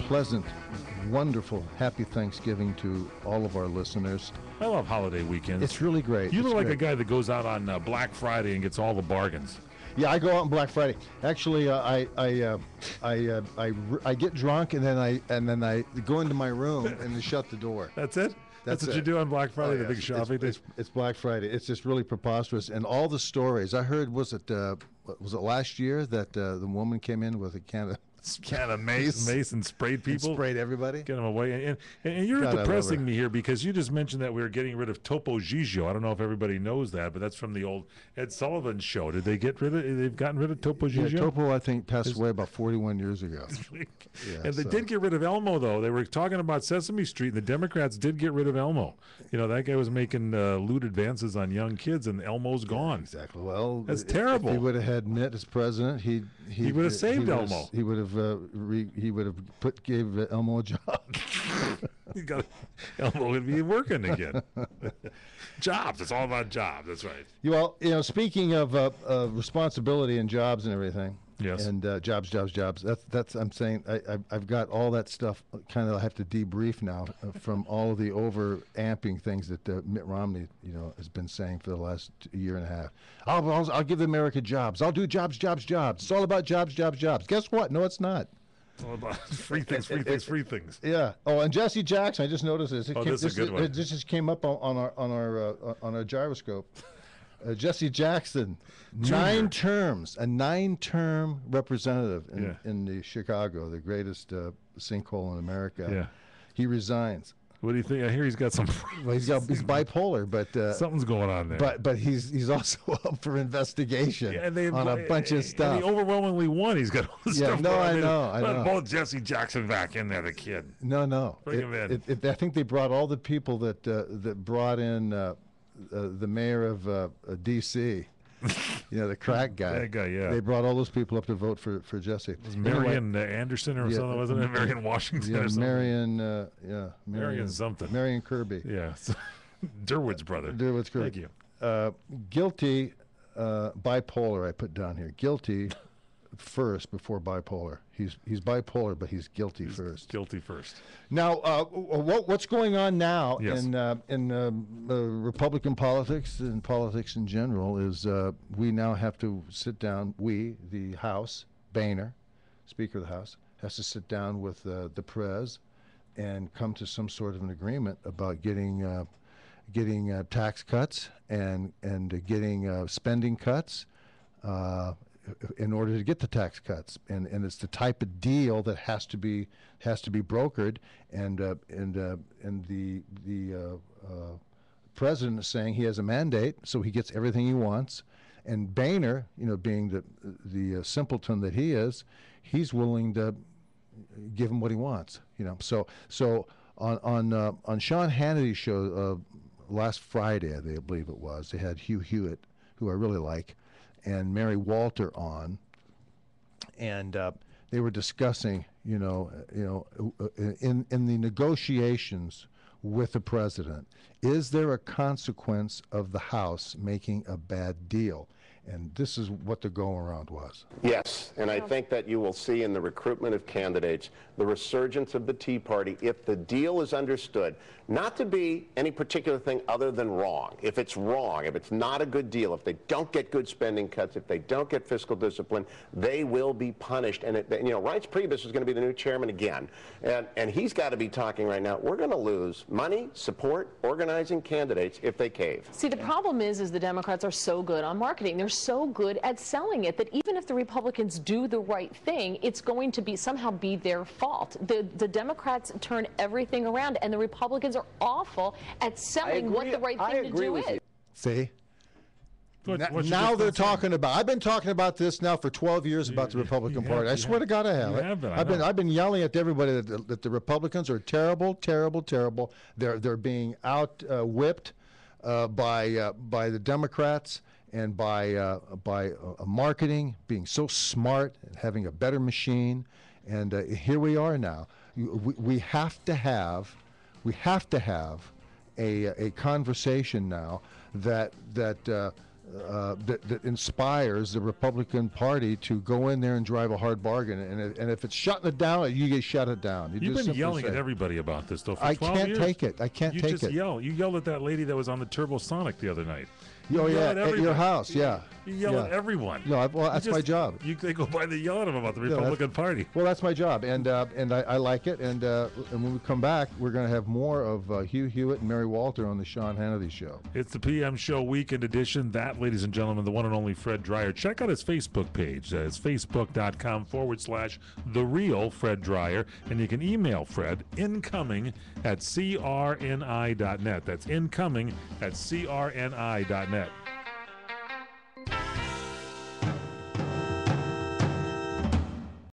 pleasant, wonderful, happy Thanksgiving to all of our listeners. I love holiday weekends. It's really great. You look like great. a guy that goes out on Black Friday and gets all the bargains. Yeah, I go out on Black Friday. Actually, I get drunk and then I go into my room and shut the door. That's it. That's what it. you do on Black Friday, the big shopping day. It's Black Friday. It's just really preposterous, and all the stories I heard. Was it last year that the woman came in with a can of mace and sprayed people, sprayed everybody, get them away. And you're depressing me here because you just mentioned that we were getting rid of Topo Gigio. I don't know if everybody knows that, but that's from the old Ed Sullivan show. Did they get rid of? They've gotten rid of Topo Gigio. Yeah, Topo, I think, passed away about 41 years ago. And they did get rid of Elmo, though. They were talking about Sesame Street, and the Democrats did get rid of Elmo. You know, that guy was making lewd advances on young kids, and Elmo's gone. Exactly. Well, that's terrible. If he would have had Mitt as president, he would have saved Elmo. He would have gave Elmo a job. Elmo would be working again. Jobs. It's all about jobs. That's right. Well, speaking of responsibility and jobs and everything. Yes. And jobs. That's I'm saying I've got all that stuff. Kind of have to debrief now from all of the over amping things that Mitt Romney has been saying for the last year and a half. I'll give America jobs. I'll do jobs. It's all about jobs. Guess what? No, it's not. It's all about free things. Yeah. Oh, and Jesse Jackson. I just noticed this. This is a good one. This just came up on our gyroscope. Jesse Jackson, Junior. 9 terms, a 9-term representative in the Chicago, the greatest sinkhole in America. Yeah. He resigns. What do you think? I hear he's got some. Well, he's bipolar, but something's going on there. But he's also up for investigation on a bunch of stuff. And he overwhelmly won. He's got all this stuff. No, I know. Put both Jesse Jackson back in there, the kid. No. Bring him in. I think they brought all the people that brought in the mayor of D.C. The crack guy. That guy, yeah. They brought all those people up to vote for Jesse. It was Marion Anderson or something, wasn't it? Marion Washington or something? Marion something. Marion Kirby. Yeah. Durwood's brother. Durwood's Kirby. Thank you. Guilty, bipolar I put down here. Guilty first before bipolar. He's bipolar, but he's guilty first. Guilty first. Now, what's going on now in Republican politics and politics in general is we now have to sit down. We, the House, Boehner, Speaker of the House, has to sit down with the Prez and come to some sort of an agreement about getting tax cuts and getting spending cuts. In order to get the tax cuts, and it's the type of deal that has to be brokered, and the president is saying he has a mandate, so he gets everything he wants, and Boehner, being the simpleton that he is, he's willing to give him what he wants, So on Sean Hannity's show last Friday, I believe it was, they had Hugh Hewitt, who I really like, and Mary Walter on, and they were discussing, in the negotiations with the president, is there a consequence of the House making a bad deal? And this is what the go-around was. Yes, and I think that you will see in the recruitment of candidates the resurgence of the Tea Party if the deal is understood not to be any particular thing other than wrong. If it's wrong, if it's not a good deal, if they don't get good spending cuts, if they don't get fiscal discipline, they will be punished. And Reince Priebus is going to be the new chairman again, and he's got to be talking right now. We're going to lose money, support, organizing candidates if they cave. See, the problem is the Democrats are so good on marketing. They're so good at selling it that even if the Republicans do the right thing, it's going to somehow be their fault. The Democrats turn everything around, and the Republicans are awful at selling what the right thing to do is. See? Now they're talking about. I've been talking about this now for 12 years about the Republican Party. I swear to God, I have. I've been yelling at everybody that the Republicans are terrible, terrible, terrible. They're being whipped by the Democrats and by marketing, being so smart and having a better machine. And here we are now. We have to have a conversation now that that inspires the Republican Party to go in there and drive a hard bargain. And if it's shutting it down, you get shut it down. You've been yelling at everybody about this, though, for 12 years. I can't take it. You just yell. You yelled at that lady that was on the Turbosonic the other night. Oh, yeah, at your house, yeah. You yell at everyone. No, well, that's my job. They go by the yell at them about the Republican Party. Well, that's my job, and I like it. And when we come back, we're going to have more of Hugh Hewitt and Mary Walter on the Sean Hannity Show. It's the PM Show Weekend Edition. That, ladies and gentlemen, the one and only Fred Dryer. Check out his Facebook page. It's facebook.com/The Real Fred Dryer. And you can email Fred incoming@crni.net. That's incoming@crni.net.